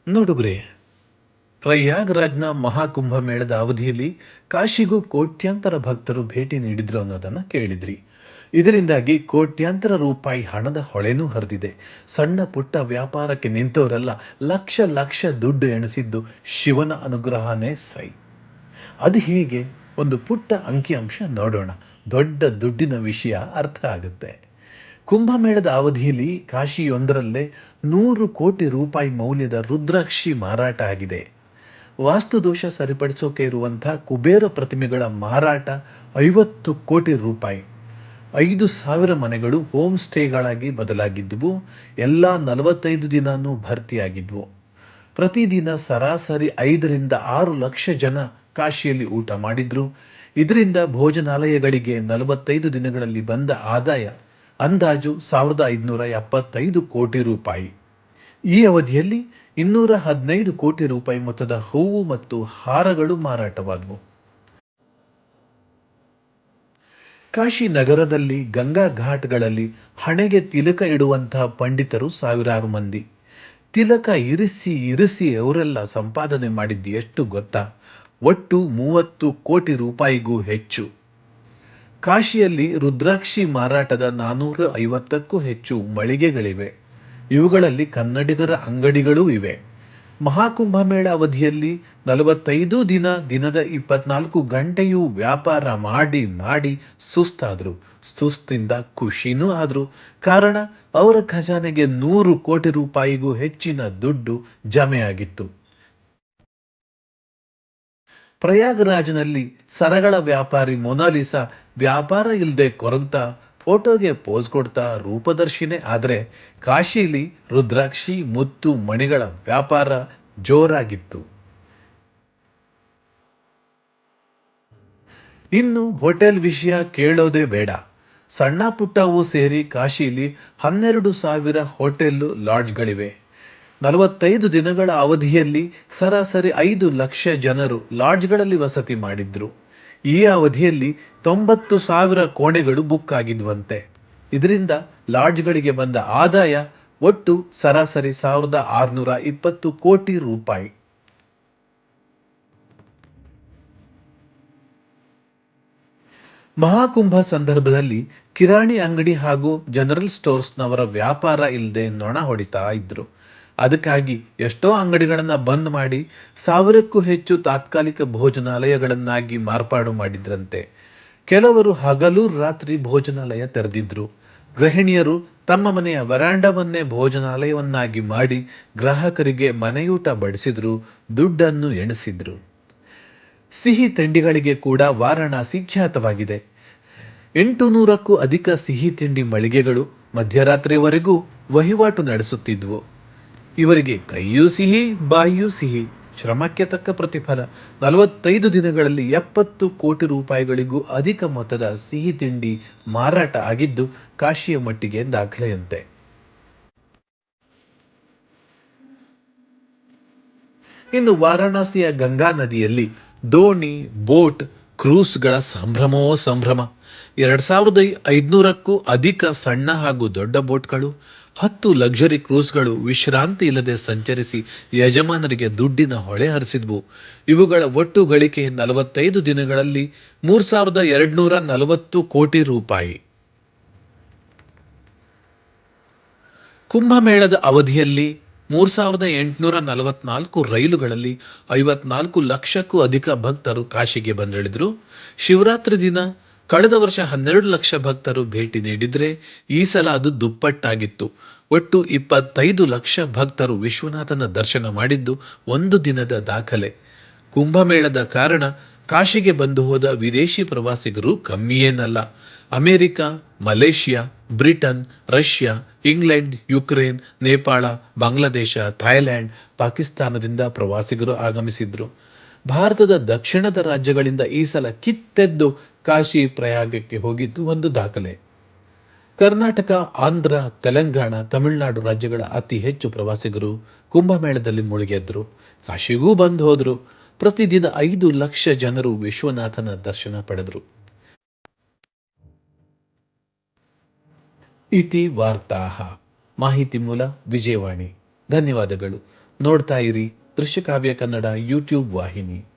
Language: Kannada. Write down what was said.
ನೋಡುಗ್ರೆ, ಪ್ರಯಾಗ್ರಾಜ್ನ ಮಹಾಕುಂಭ ಮೇಳದ ಅವಧಿಯಲ್ಲಿ ಕಾಶಿಗೂ ಕೋಟ್ಯಾಂತರ ಭಕ್ತರು ಭೇಟಿ ನೀಡಿದ್ರು ಅನ್ನೋದನ್ನ ಕೇಳಿದ್ರಿ. ಇದರಿಂದಾಗಿ ಕೋಟ್ಯಾಂತರ ರೂಪಾಯಿ ಹಣದ ಹೊಳೆನೂ ಹರಿದಿದೆ. ಸಣ್ಣ ಪುಟ್ಟ ವ್ಯಾಪಾರಕ್ಕೆ ನಿಂತವರೆಲ್ಲ ಲಕ್ಷ ಲಕ್ಷ ದುಡ್ಡು ಎಣಿಸಿದ್ದು ಶಿವನ ಅನುಗ್ರಹನೇ ಸೈ. ಅದು ಹೇಗೆ? ಒಂದು ಪುಟ್ಟ ಅಂಕಿಅಂಶ ನೋಡೋಣ. ದೊಡ್ಡ ದುಡ್ಡಿನ ವಿಷಯ ಅರ್ಥ ಆಗುತ್ತೆ. ಕುಂಭಮೇಳದ ಅವಧಿಯಲ್ಲಿ ಕಾಶಿಯೊಂದರಲ್ಲೇ 100 ಕೋಟಿ ರೂಪಾಯಿ ಮೌಲ್ಯದ ರುದ್ರಾಕ್ಷಿ ಮಾರಾಟ ಆಗಿದೆ. ವಾಸ್ತುದೋಷ ಸರಿಪಡಿಸೋಕೆ ಇರುವಂಥ ಕುಬೇರ ಪ್ರತಿಮೆಗಳ ಮಾರಾಟ 50 ಕೋಟಿ ರೂಪಾಯಿ. 5,000 ಮನೆಗಳು ಹೋಮ್ ಸ್ಟೇಗಳಾಗಿ ಬದಲಾಗಿದ್ವು. ಎಲ್ಲ 45 ದಿನಾನೂ ಭರ್ತಿಯಾಗಿದ್ವು. ಪ್ರತಿದಿನ ಸರಾಸರಿ 5 ರಿಂದ 6 ಲಕ್ಷ ಜನ ಕಾಶಿಯಲ್ಲಿ ಊಟ ಮಾಡಿದ್ರು. ಇದರಿಂದ ಭೋಜನಾಲಯಗಳಿಗೆ 45 ದಿನಗಳಲ್ಲಿ ಬಂದ ಆದಾಯ ಅಂದಾಜು 1,575 ಕೋಟಿ ರೂಪಾಯಿ. ಈ ಅವಧಿಯಲ್ಲಿ 215 ಕೋಟಿ ರೂಪಾಯಿ ಮೊತ್ತದ ಹೂವು ಮತ್ತು ಹಾರಗಳು ಮಾರಾಟವಾದವು. ಕಾಶಿ ನಗರದಲ್ಲಿ ಗಂಗಾ ಘಾಟ್ಗಳಲ್ಲಿ ಹಣೆಗೆ ತಿಲಕ ಇಡುವಂತಹ ಪಂಡಿತರು ಸಾವಿರಾರು ಮಂದಿ. ತಿಲಕ ಇರಿಸಿ ಇರಿಸಿ ಅವರೆಲ್ಲ ಸಂಪಾದನೆ ಮಾಡಿದ್ದು ಎಷ್ಟು ಗೊತ್ತಾ? ಒಟ್ಟು 30 ಕೋಟಿ ರೂಪಾಯಿಗೂ ಹೆಚ್ಚು. ಕಾಶಿಯಲ್ಲಿ ರುದ್ರಾಕ್ಷಿ ಮಾರಾಟದ 450ಕ್ಕೂ ಹೆಚ್ಚು ಮಳಿಗೆಗಳಿವೆ. ಇವುಗಳಲ್ಲಿ ಕನ್ನಡಿಗರ ಅಂಗಡಿಗಳೂ ಇವೆ. ಮಹಾಕುಂಭಮೇಳ ಅವಧಿಯಲ್ಲಿ 45 ದಿನ ದಿನದ 24 ಗಂಟೆಯೂ ವ್ಯಾಪಾರ ಮಾಡಿ ಮಾಡಿ ಸುಸ್ತಾದ್ರು. ಸುಸ್ತಿಂದ ಖುಷಿನೂ ಆದ್ರು. ಕಾರಣ, ಅವರ ಖಜಾನೆಗೆ 100 ಕೋಟಿ ರೂಪಾಯಿಗೂ ಹೆಚ್ಚಿನ ದುಡ್ಡು ಜಮೆಯಾಗಿತ್ತು. ಪ್ರಯಾಗರಾಜ್ನಲ್ಲಿ ಸರಗಳ ವ್ಯಾಪಾರಿ ಮೊನಾಲಿಸಾ ವ್ಯಾಪಾರ ಇಲ್ಲದೆ ಕೊರಗ್ತಾ ಫೋಟೋಗೆ ಪೋಸ್ ಕೊಡ್ತಾ ರೂಪದರ್ಶಿನೇ. ಆದರೆ ಕಾಶಿಲಿ ರುದ್ರಾಕ್ಷಿ ಮುತ್ತು ಮಣಿಗಳ ವ್ಯಾಪಾರ ಜೋರಾಗಿತ್ತು. ಇನ್ನು ಹೋಟೆಲ್ ವಿಷಯ ಕೇಳೋದೇ ಬೇಡ. ಸಣ್ಣ ಪುಟ್ಟವೂ ಸೇರಿ ಕಾಶಿಲಿ 12,000 ಹೋಟೆಲ್ ಲಾಡ್ಜ್ಗಳಿವೆ. 45 ದಿನಗಳ ಅವಧಿಯಲ್ಲಿ ಸರಾಸರಿ 5 ಲಕ್ಷ ಜನರು ಲಾಡ್ಜ್ಗಳಲ್ಲಿ ವಸತಿ ಮಾಡಿದ್ರು. ಈ ಅವಧಿಯಲ್ಲಿ 90,000 ಕೋಣೆಗಳು ಬುಕ್ ಆಗಿದ್ವಂತೆ. ಇದರಿಂದ ಲಾಡ್ಜ್ಗಳಿಗೆ ಬಂದ ಆದಾಯ ಒಟ್ಟು ಸರಾಸರಿ 1,620 ಕೋಟಿ ರೂಪಾಯಿ. ಮಹಾಕುಂಭ ಸಂದರ್ಭದಲ್ಲಿ ಕಿರಾಣಿ ಅಂಗಡಿ ಹಾಗೂ ಜನರಲ್ ಸ್ಟೋರ್ಸ್ನವರ ವ್ಯಾಪಾರ ಇಲ್ಲದೆ ನೊಣ ಹೊಡಿತಾ ಇದ್ರು. ಅದಕ್ಕಾಗಿ ಎಷ್ಟೋ ಅಂಗಡಿಗಳನ್ನು ಬಂದ್ ಮಾಡಿ 1,000ಕ್ಕೂ ಹೆಚ್ಚು ತಾತ್ಕಾಲಿಕ ಭೋಜನಾಲಯಗಳನ್ನಾಗಿ ಮಾರ್ಪಾಡು ಮಾಡಿದ್ರಂತೆ. ಕೆಲವರು ಹಗಲು ರಾತ್ರಿ ಭೋಜನಾಲಯ ತೆರೆದಿದ್ರು. ಗೃಹಿಣಿಯರು ತಮ್ಮ ಮನೆಯ ವರಾಂಡವನ್ನೇ ಭೋಜನಾಲಯವನ್ನಾಗಿ ಮಾಡಿ ಗ್ರಾಹಕರಿಗೆ ಮನೆಯೂಟ ಬಡಿಸಿದ್ರು, ದುಡ್ಡನ್ನು ಎಣಿಸಿದ್ರು. ಸಿಹಿ ತಿಂಡಿಗಳಿಗೆ ಕೂಡ ವಾರಣಾಸಿ ಖ್ಯಾತವಾಗಿದೆ. 800ಕ್ಕೂ ಅಧಿಕ ಸಿಹಿ ತಿಂಡಿ ಮಳಿಗೆಗಳು ಮಧ್ಯರಾತ್ರಿವರೆಗೂ ವಹಿವಾಟು ನಡೆಸುತ್ತಿದ್ವು. ಇವರಿಗೆ ಕೈಯೂ ಸಿಹಿ, ಬಾಯಿಯೂ ಸಿಹಿ. ಶ್ರಮಕ್ಕೆ ತಕ್ಕ ಪ್ರತಿಫಲ. 45 ದಿನಗಳಲ್ಲಿ 70 ಕೋಟಿ ರೂಪಾಯಿಗಳಿಗೂ ಅಧಿಕ ಮೊತ್ತದ ಸಿಹಿ ತಿಂಡಿ ಮಾರಾಟ ಆಗಿದ್ದು ಕಾಶಿಯ ಮಟ್ಟಿಗೆ ದಾಖಲೆಯಂತೆ. ಇನ್ನು ವಾರಾಣಸಿಯ ಗಂಗಾ ನದಿಯಲ್ಲಿ ದೋಣಿ, ಬೋಟ್, ಕ್ರೂಸ್ಗಳ ಸಂಭ್ರಮವೋ ಸಂಭ್ರಮ. 2,500ಕ್ಕೂ ಅಧಿಕ ಸಣ್ಣ ಹಾಗೂ ದೊಡ್ಡ ಬೋಟ್ಗಳು, 10 ಲಕ್ಸುರಿ ಕ್ರೂಸ್ಗಳು ವಿಶ್ರಾಂತಿ ಇಲ್ಲದೆ ಸಂಚರಿಸಿ ಯಜಮಾನರಿಗೆ ದುಡ್ಡಿನ ಹೊಳೆ ಹರಿಸಿದ್ವು. ಇವುಗಳ ಒಟ್ಟು ಗಳಿಕೆ 45 ದಿನಗಳಲ್ಲಿ 3,240 ಕೋಟಿ ರೂಪಾಯಿ. ಕುಂಭಮೇಳದ ಅವಧಿಯಲ್ಲಿ 3,844 ರೈಲುಗಳಲ್ಲಿ 54 ಲಕ್ಷಕ್ಕೂ ಅಧಿಕ ಭಕ್ತರು ಕಾಶಿಗೆ ಬಂದಿಳಿದ್ರು. ಶಿವರಾತ್ರಿ ದಿನ ಕಳೆದ ವರ್ಷ 12 ಲಕ್ಷ ಭಕ್ತರು ಭೇಟಿ ನೀಡಿದ್ರೆ ಈ ಸಲ ಅದು ದುಪ್ಪಟ್ಟಾಗಿತ್ತು. ಒಟ್ಟು 25 ಲಕ್ಷ ಭಕ್ತರು ವಿಶ್ವನಾಥನ ದರ್ಶನ ಮಾಡಿದ್ದು ಒಂದು ದಿನದ ದಾಖಲೆ. ಕುಂಭಮೇಳದ ಕಾರಣ ಕಾಶಿಗೆ ಬಂದು ಹೋದ ವಿದೇಶಿ ಪ್ರವಾಸಿಗರು ಕಮ್ಮಿಯೇನಲ್ಲ. America, Malaysia, Britain, Russia, England, Ukraine, Nepal, Bangladesh, Thailand, ಪಾಕಿಸ್ತಾನದಿಂದ ಪ್ರವಾಸಿಗರು ಆಗಮಿಸಿದ್ರು. ಭಾರತದ ದಕ್ಷಿಣದ ರಾಜ್ಯಗಳಿಂದ ಈ ಸಲ ಕಿತ್ತೆದ್ದು ಕಾಶಿ ಪ್ರಯಾಗಕ್ಕೆ ಹೋಗಿದ್ದು ಒಂದು ದಾಖಲೆ. ಕರ್ನಾಟಕ, ಆಂಧ್ರ, ತೆಲಂಗಾಣ, ತಮಿಳುನಾಡು ರಾಜ್ಯಗಳ ಅತಿ ಹೆಚ್ಚು ಪ್ರವಾಸಿಗರು ಕುಂಭಮೇಳದಲ್ಲಿ ಮುಳುಗೆದ್ರು. ಕಾಶಿಗೂ ಬಂದು ಹೋದ್ರು. ಪ್ರತಿದಿನ 5 ಲಕ್ಷ ಜನರು ವಿಶ್ವನಾಥನ ದರ್ಶನ ಪಡೆದರು. ಇತಿ ವಾರ್ತಾಃ. ಮಾಹಿತಿ ಮೂಲ ವಿಜಯವಾಣಿ. ಧನ್ಯವಾದಗಳು. ನೋಡ್ತಾ ಇರಿ ದೃಶ್ಯಕಾವ್ಯ ಕನ್ನಡ ಯೂಟ್ಯೂಬ್ ವಾಹಿನಿ.